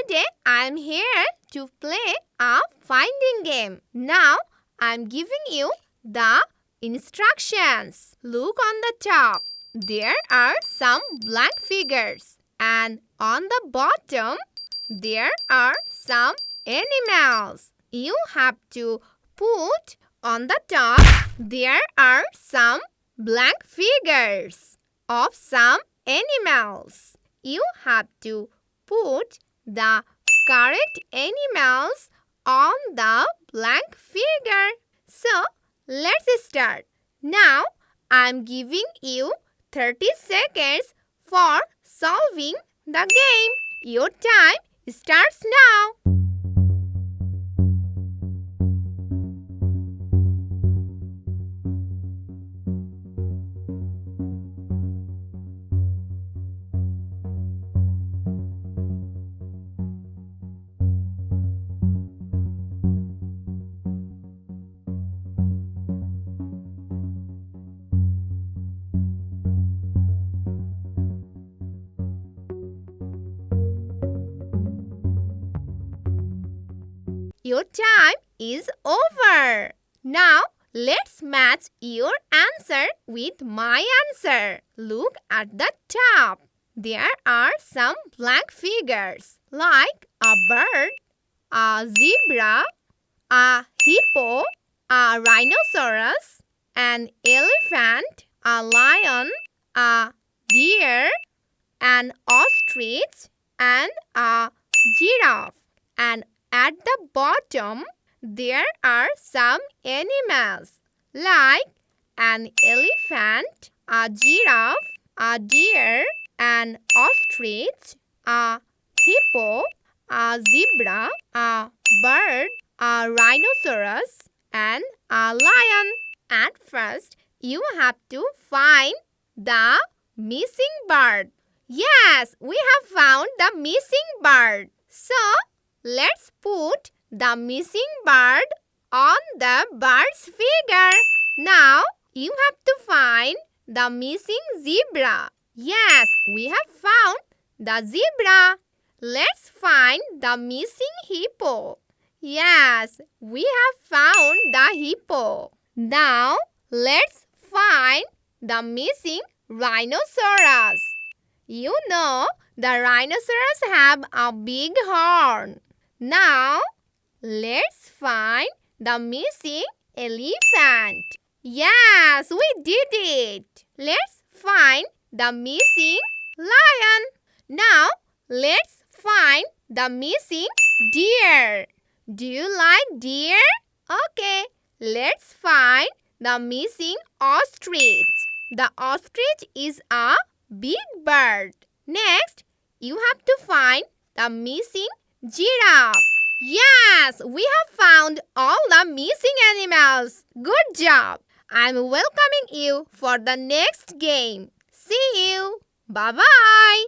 Today I'm here to play a finding game. Now I'm giving you the instructions. Look on the top. There are some blank figures, and on the bottom there are some animals. You have to put on the top. There are some blank figures of some animals. You have to put the correct animals on the blank figure. So, let's start. Now, I'm giving you 30 seconds for solving the game. Your time starts now. Your time is over. Now, let's match your answer with my answer. Look at the top. There are some blank figures like a bird, a zebra, a hippo, a rhinoceros, an elephant, a lion, a deer, an ostrich, and a giraffe. And at the bottom, there are some animals like an elephant, a giraffe, a deer, an ostrich, a hippo, a zebra, a bird, a rhinoceros, and a lion. At first, you have to find the missing bird. Yes, we have found the missing bird. So, let's put the missing bird on the bird's figure. Now, you have to find the missing zebra. Yes, we have found the zebra. Let's find the missing hippo. Yes, we have found the hippo. Now, let's find the missing rhinoceros. You know, the rhinoceros have a big horn. Now, let's find the missing elephant. Yes, we did it. Let's find the missing lion. Now, let's find the missing deer. Do you like deer? Okay, let's find the missing ostrich. The ostrich is a big bird. Next, you have to find the missing giraffe. Yes, we have found all the missing animals. Good job. I'm welcoming you for the next game. See you. Bye-bye.